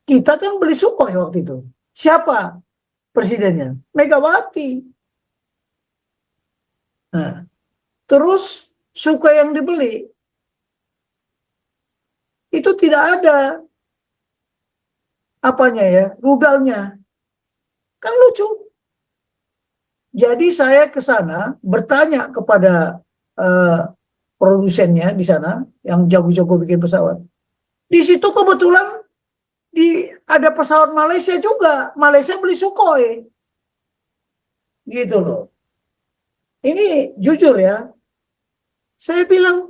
Kita kan beli Sukhoi waktu itu. Siapa presidennya? Megawati. Nah, terus Sukhoi yang dibeli itu tidak ada apanya ya, rudalnya. Kan lucu. Jadi saya ke sana bertanya kepada produsennya di sana yang jago-jago bikin pesawat. Di situ kebetulan ada pesawat Malaysia juga. Malaysia beli Sukhoi. Gitu loh. Ini jujur ya. Saya bilang,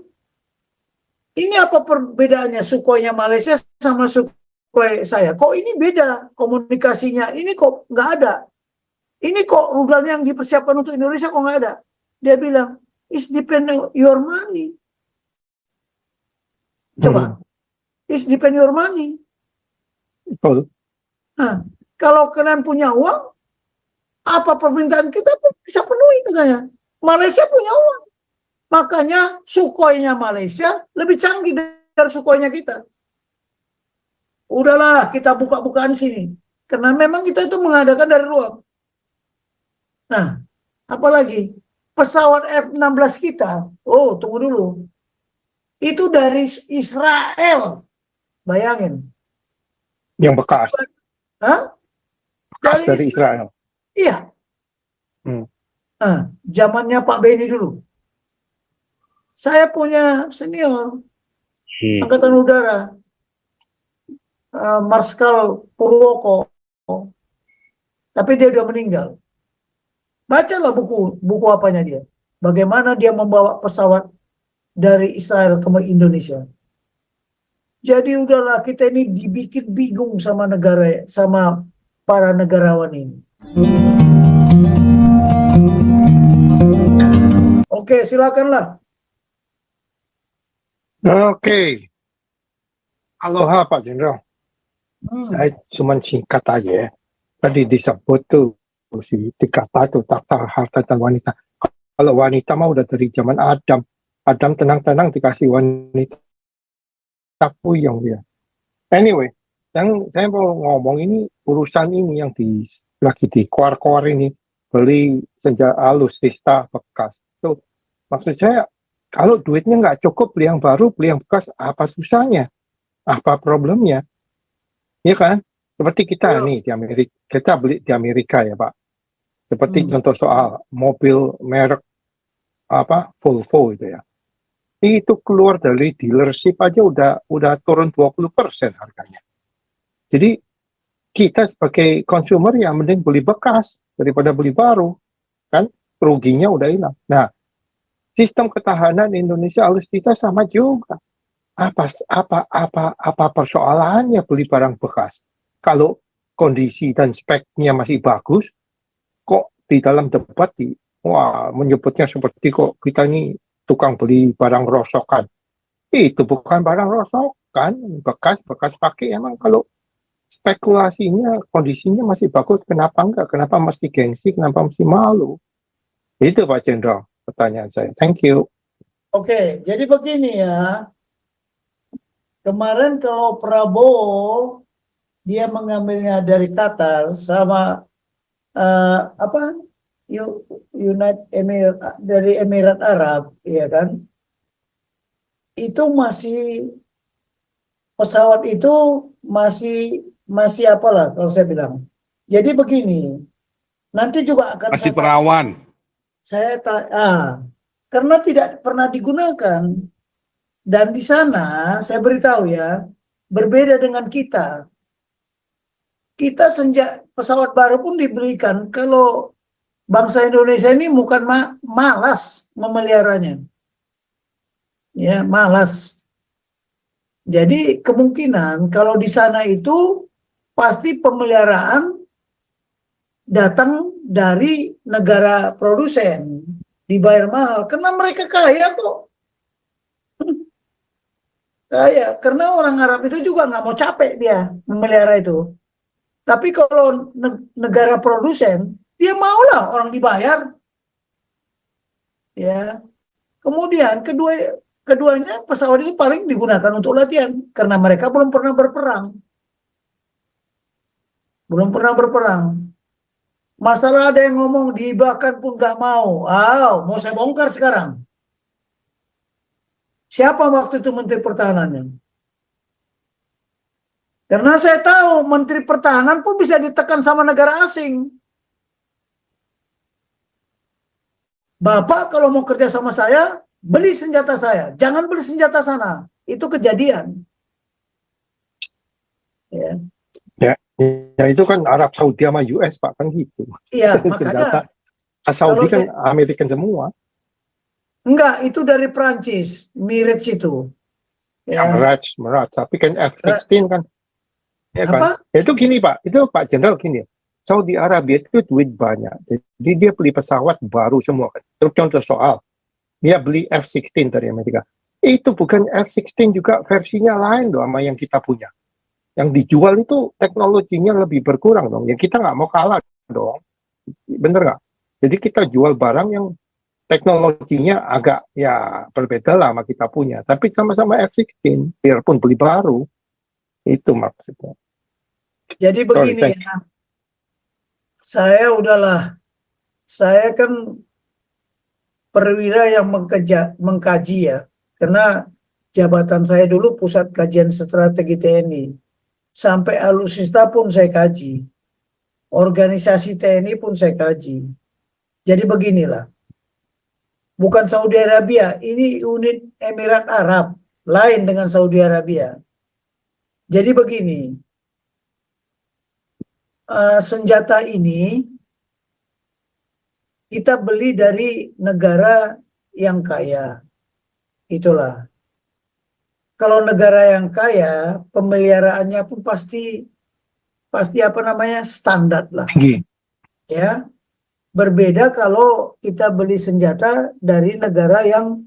ini apa perbedaannya Sukhoinya Malaysia sama Sukhoi saya? Kok ini beda komunikasinya? Ini kok nggak ada? Ini kok rudalnya yang dipersiapkan untuk Indonesia kok nggak ada? Dia bilang, it's depend your money. Coba, it's depend your money. Betul. Nah, kalau kalian punya uang, apa permintaan kita bisa penuhi katanya. Malaysia punya uang. Makanya Sukhoinya Malaysia lebih canggih dari Sukhoinya kita. Udahlah, kita buka-bukaan sini. Karena memang kita itu mengadakan dari luar. Nah, apalagi pesawat F-16 kita, oh tunggu dulu, itu dari Israel, bayangin. Yang bekas. Hah? Dari Israel. Iya. Nah, zamannya Pak Benny dulu. Saya punya senior Angkatan Udara, Marskal Purwoko, tapi dia udah meninggal. Bacalah buku apanya dia. Bagaimana dia membawa pesawat dari Israel ke Indonesia. Jadi udahlah, kita ini dibikin bingung sama negara, sama para negarawan ini. Oke, silakanlah. Oke. Aloha Pak Jenderal. Saya cuma singkat aja ya. Tadi disebut tuh si 3 kata tuh, tata, harta, dan wanita. Kalau wanita mah udah dari zaman Adam. Adam tenang-tenang dikasih wanita puyeng dia. Anyway, yang saya mau ngomong ini urusan ini yang lagi di koar-koar ini, beli senjata alutsista bekas. Tuh, maksud saya kalau duitnya nggak cukup beli yang baru, beli yang bekas, apa susahnya? Apa problemnya? Ya kan? Seperti kita nih di Amerika, kita beli di Amerika ya Pak. Seperti contoh soal mobil merek Volvo itu ya. Itu keluar dari dealership aja udah turun 20% harganya. Jadi kita sebagai konsumer ya mending beli bekas daripada beli baru, kan ruginya udah hilang. Nah, sistem ketahanan Indonesia alutsista sama juga. Apa persoalannya beli barang bekas? Kalau kondisi dan speknya masih bagus, kok di dalam debat menyebutnya seperti kok kita ini tukang beli barang rosokan. Itu bukan barang rosokan, bekas pakai. Emang kalau spekulasinya, kondisinya masih bagus, kenapa enggak? Kenapa mesti gengsi? Kenapa mesti malu? Itu Pak Jenderal, pertanyaan saya. Thank you. Oke, jadi begini ya. Kemarin kalau Prabowo dia mengambilnya dari Qatar sama dari Emirat Arab, ya kan? Itu masih pesawat itu masih apalah kalau saya bilang. Jadi begini, nanti juga akan masih perawan. Karena tidak pernah digunakan. Dan di sana saya beritahu ya, berbeda dengan kita. Kita sejak pesawat baru pun diberikan, kalau bangsa Indonesia ini bukan malas memeliharanya. Ya, malas. Jadi kemungkinan kalau di sana itu pasti pemeliharaan datang dari negara produsen, dibayar mahal karena mereka kaya kok. Kaya, karena orang Arab itu juga nggak mau capek dia memelihara itu. Tapi kalau negara produsen, dia maulah orang dibayar. Ya. Kemudian keduanya pesawat itu paling digunakan untuk latihan karena mereka belum pernah berperang. belum pernah berperang. Masalah ada yang ngomong dihibahkan pun nggak mau. Mau saya bongkar sekarang. Siapa waktu itu Menteri Pertahanannya? Karena saya tahu Menteri Pertahanan pun bisa ditekan sama negara asing. Bapak kalau mau kerja sama saya, beli senjata saya. Jangan beli senjata sana. Itu kejadian. Ya, Ya, ya itu kan Arab Saudi sama US Pak kan gitu. iya, Senjata makanya Saudi kalau kan Amerika semua. enggak, itu dari Prancis, Mirage itu. Ya, Ya, Merat. Tapi kan F-16 kan, ya kan. apa? Ya, itu gini Pak, itu Pak Jenderal gini. Saudi Arabia itu duit banyak, jadi dia beli pesawat baru semua kan. Terus contoh soal, dia beli F-16 dari Amerika. Itu bukan F-16 juga versinya lain loh sama yang kita punya. Yang dijual itu teknologinya lebih berkurang dong. Ya kita nggak mau kalah dong. Bener nggak? Jadi kita jual barang yang teknologinya agak ya berbeda lah sama kita punya. Tapi sama-sama F-16, biarpun beli baru. Itu maksudnya. Jadi Sorry, begini thank you. ya, saya kan perwira yang mengkaji ya, karena jabatan saya dulu Pusat Kajian Strategi TNI. Sampai alutsista pun saya kaji. Organisasi TNI pun saya kaji. Jadi beginilah. Bukan Saudi Arabia, ini unit Emirat Arab. Lain dengan Saudi Arabia. Jadi begini. Senjata ini kita beli dari negara yang kaya. Itulah. Kalau negara yang kaya, pemeliharaannya pun pasti apa namanya standar lah. Tinggi. Ya, berbeda kalau kita beli senjata dari negara yang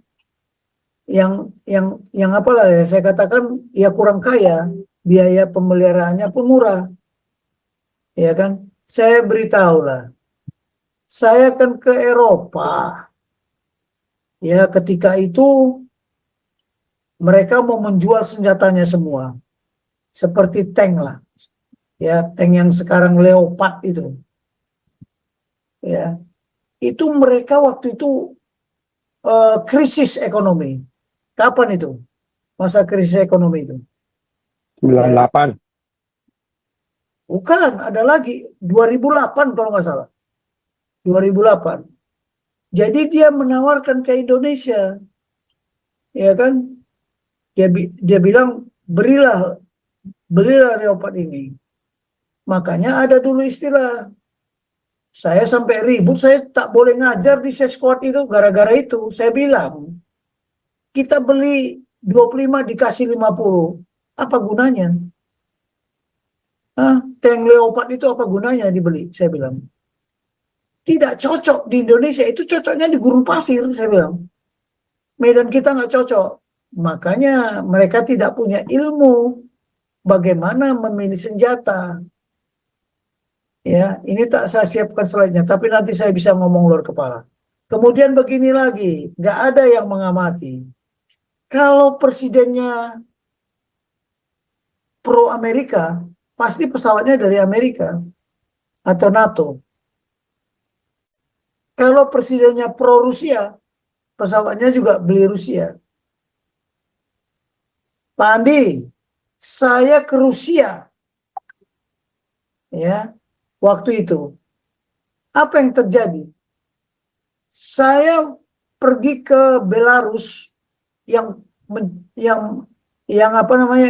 apalah ya, saya katakan ya kurang kaya, biaya pemeliharaannya pun murah, ya kan? Saya beritahu lah, saya kan ke Eropa, ya ketika itu mereka mau menjual senjatanya semua, seperti tank lah, ya tank yang sekarang Leopard itu, ya itu mereka waktu itu krisis ekonomi. Kapan itu? Masa krisis ekonomi itu? Ya, 98. bukan, ada lagi 2008 kalau nggak salah. 2008. Jadi dia menawarkan ke Indonesia, ya kan? Dia bilang belilah Leopard ini. Makanya ada dulu istilah, saya sampai ribut, saya tak boleh ngajar di Sesquad itu gara-gara itu. Saya bilang, kita beli 25 dikasih 50, apa gunanya? Tank Leopard itu apa gunanya dibeli? Saya bilang. Tidak cocok di Indonesia, itu cocoknya di gurun pasir, saya bilang. Medan kita nggak cocok. Makanya mereka tidak punya ilmu bagaimana memilih senjata. Ya, ini tak saya siapkan slide-nya, tapi nanti saya bisa ngomong luar kepala. Kemudian begini lagi, nggak ada yang mengamati. Kalau presidennya pro Amerika, pasti pesawatnya dari Amerika atau NATO. Kalau presidennya pro Rusia, pesawatnya juga beli Rusia. Pak Andi, saya ke Rusia, ya, waktu itu. Apa yang terjadi? Saya pergi ke Belarus yang apa namanya,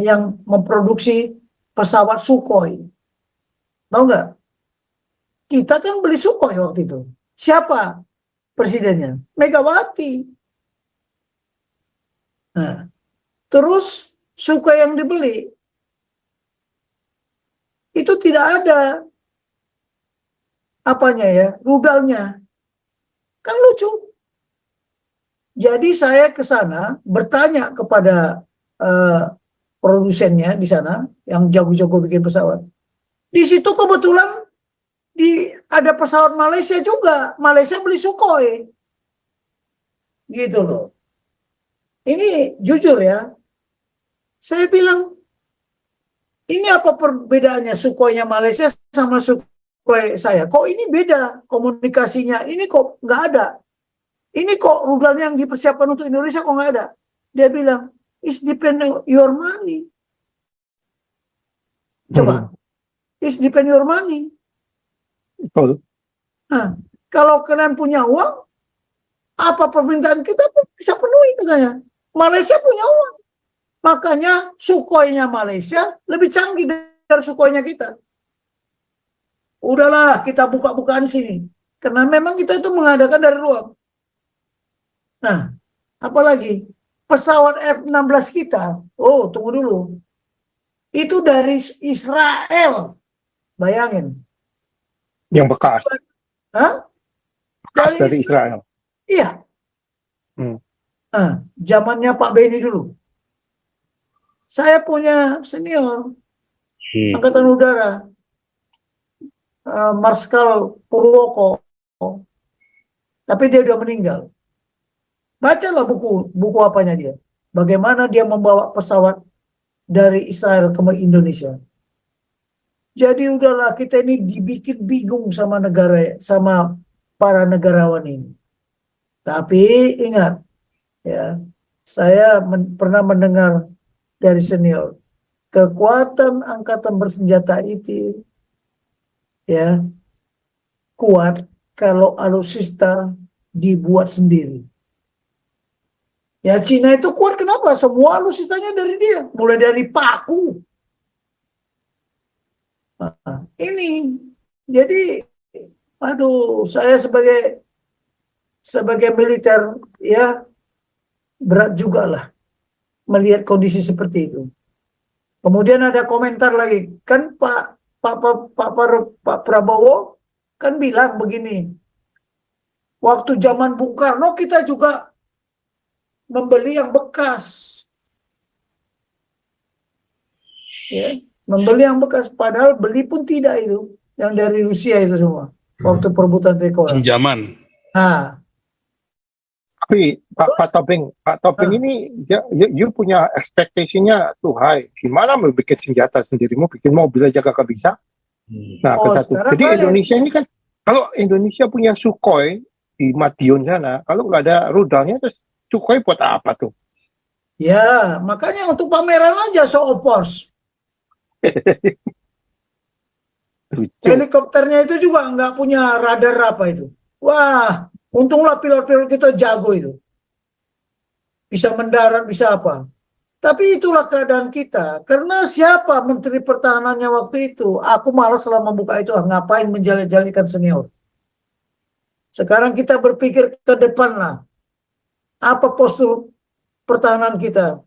yang memproduksi pesawat Sukhoi. Tahu nggak? Kita kan beli Sukhoi waktu itu. Siapa presidennya? Megawati. Nah, terus Sukhoi yang dibeli itu tidak ada apanya ya, rudalnya. Kan lucu. Jadi saya ke sana bertanya kepada produsennya di sana yang jago-jago bikin pesawat. Di situ kebetulan ada pesawat Malaysia juga. Malaysia beli Sukhoi. Gitu loh. Ini jujur ya. Saya bilang, ini apa perbedaannya Sukhoi-nya Malaysia sama Sukhoi saya? Kok ini beda komunikasinya? Ini kok nggak ada? Ini kok rudalnya yang dipersiapkan untuk Indonesia kok nggak ada? Dia bilang, it's depend on your money. Coba, it's depend your money. Betul. Nah, kalau kalian punya uang, apa permintaan kita bisa penuhi katanya. Malaysia punya uang. Makanya Sukhoi-nya Malaysia lebih canggih dari Sukhoi-nya kita. Udahlah, kita buka-bukaan sini. Karena memang kita itu mengadakan dari luar. Nah, apalagi pesawat F-16 kita, oh tunggu dulu, itu dari Israel. Bayangin. Yang bekas. Hah? Bekas dari Israel. Iya. Nah, zamannya Pak Benny dulu. Saya punya senior Angkatan Udara, Marskal Purwoko, tapi dia udah meninggal. Bacalah buku apanya dia. Bagaimana dia membawa pesawat dari Israel ke Indonesia. Jadi udahlah, kita ini dibikin bingung sama negara, sama para negarawan ini. Tapi ingat, ya, saya pernah mendengar dari senior, kekuatan angkatan bersenjata itu ya kuat kalau alutsista dibuat sendiri. Ya Cina itu kuat kenapa? Semua alutsistanya dari dia, mulai dari paku. Nah, ini jadi, aduh, saya sebagai militer ya berat juga lah melihat kondisi seperti itu. Kemudian ada komentar lagi, kan Pak Prabowo kan bilang begini, waktu zaman Bung Karno kita juga membeli yang bekas, ya, membeli yang bekas, padahal beli pun tidak itu, yang dari Rusia itu semua, waktu perebutan Trikora. Pinjaman. Nah, Tapi Pak Topeng ini you punya ekspektasinya tuh high. Gimana mau bikin senjata sendiri, mau bikin mobil aja gak bisa. Nah, jadi Indonesia ini kan, kalau Indonesia punya Sukhoi di Madiun sana, kalau nggak ada rudalnya, terus Sukhoi buat apa tuh? Ya, makanya untuk pameran aja show of force. Helikopternya itu juga nggak punya radar apa itu. Wah, untunglah pilot-pilot kita jago itu. Bisa mendarat, bisa apa. Tapi itulah keadaan kita. Karena siapa Menteri Pertahanannya waktu itu? Aku malas lah membuka itu. Ngapain menjalik-jalikan senior. Sekarang kita berpikir ke depan lah. Apa postur pertahanan kita?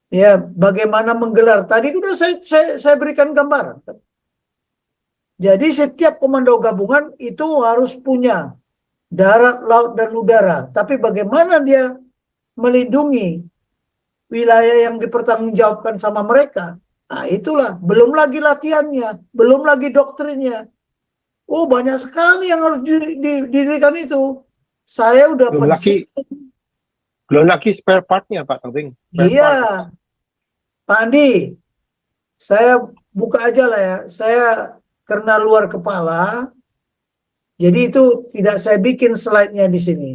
Ya, bagaimana menggelar. Tadi sudah saya berikan gambaran. Jadi setiap komando gabungan itu harus punya darat, laut, dan udara. Tapi bagaimana dia melindungi wilayah yang dipertanggungjawabkan sama mereka? Nah, itulah. Belum lagi latihannya, belum lagi doktrinnya. Oh, banyak sekali yang harus didirikan itu. Saya udah belum lagi spare partnya, Pak Tobing. Iya, Pak Andi, saya buka aja lah ya. Saya karena luar kepala, jadi itu tidak saya bikin slide-nya di sini.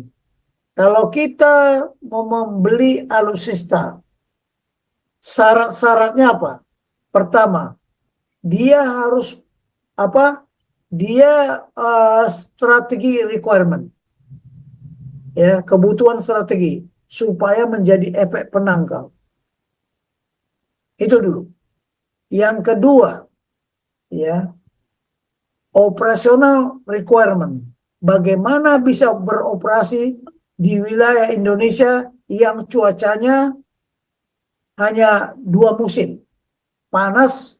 Kalau kita mau membeli alutsista, syarat-syaratnya apa? Pertama, dia harus apa? Dia strategi requirement, ya, kebutuhan strategi supaya menjadi efek penangkal. Itu dulu. Yang kedua, ya, operational requirement. Bagaimana bisa beroperasi di wilayah Indonesia yang cuacanya hanya 2 musim, panas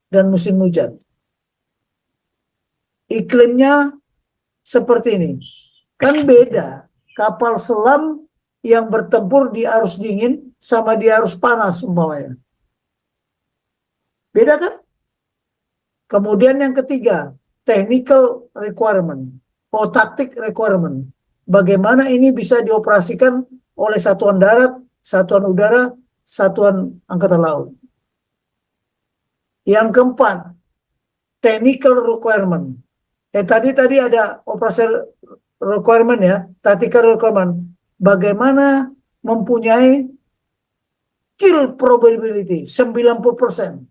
dan musim hujan. Iklimnya seperti ini. Kan beda kapal selam yang bertempur di arus dingin sama di arus panas umpamanya. Beda kan? Kemudian yang ketiga, technical requirement, tactic requirement. Bagaimana ini bisa dioperasikan oleh satuan darat, satuan udara, satuan angkatan laut. Yang keempat, technical requirement. Tadi ada operational requirement ya, tactical requirement. Bagaimana mempunyai kill probability 90%.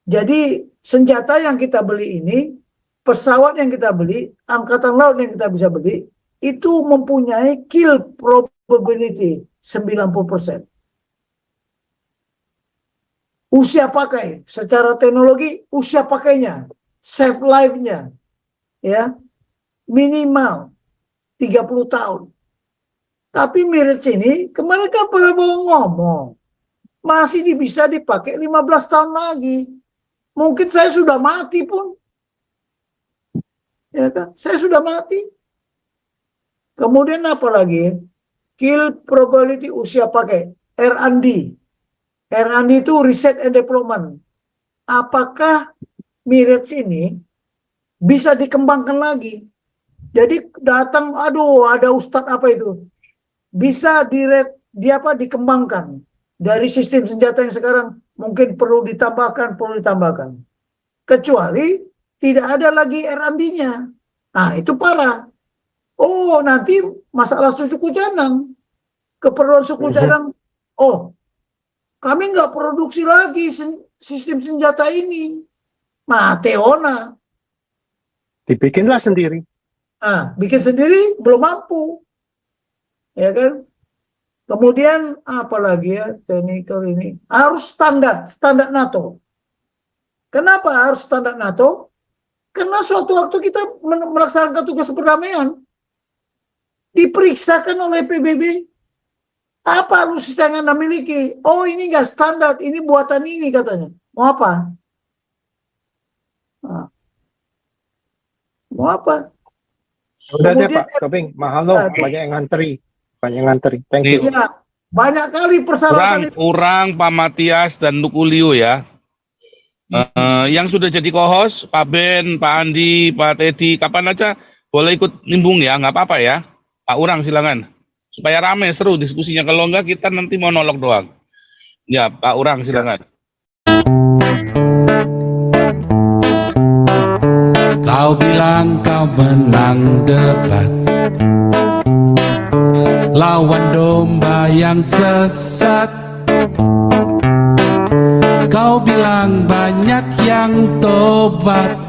Jadi senjata yang kita beli ini, pesawat yang kita beli, angkatan laut yang kita bisa beli, itu mempunyai kill probability 90%. Usia pakai, secara teknologi, usia pakainya, save life-nya, ya, minimal 30 tahun. Tapi Mirage ini, kemarin kan Prabowo ngomong, masih bisa dipakai 15 tahun lagi. Mungkin saya sudah mati pun. Ya kan? Saya sudah mati. Kemudian apa lagi? Kill probability usia pakai. R&D. R&D itu Research and Development. Apakah Mirage ini bisa dikembangkan lagi? Jadi datang, aduh ada ustadz apa itu? Bisa dikembangkan. Dari sistem senjata yang sekarang mungkin perlu ditambahkan. Kecuali tidak ada lagi R&D-nya. Nah, itu parah. Oh, nanti masalah suku cadang. Keperluan suku cadang. Oh, kami nggak produksi lagi sistem senjata ini. Mateona. Dibikinlah sendiri. Ah, bikin sendiri belum mampu. Ya kan? Kemudian apalagi ya technical ini harus standar NATO. Kenapa harus standar NATO? Karena suatu waktu kita melaksanakan tugas perdamaian diperiksakan oleh PBB. Apa alutsista yang Anda miliki? Oh, ini nggak standar, ini buatan ini katanya. Mau apa? Nah. Mau apa? Udah deh Kemudian, Pak Tobing, mahal loh, banyak yang ngantri. Thank you. Ya, banyak kali persyaratan itu. Kurang Pak Matias dan Nukulio ya. Yang sudah jadi co-host, Pak Ben, Pak Andi, Pak Teddy, kapan aja boleh ikut nimbung ya, nggak apa-apa ya. Pak Urang silakan. Supaya rame, seru diskusinya. Kalau enggak kita nanti monolog doang. Ya, Pak Urang silakan. Kau bilang kau menang debat, lawan domba yang sesat. Kau bilang banyak yang tobat.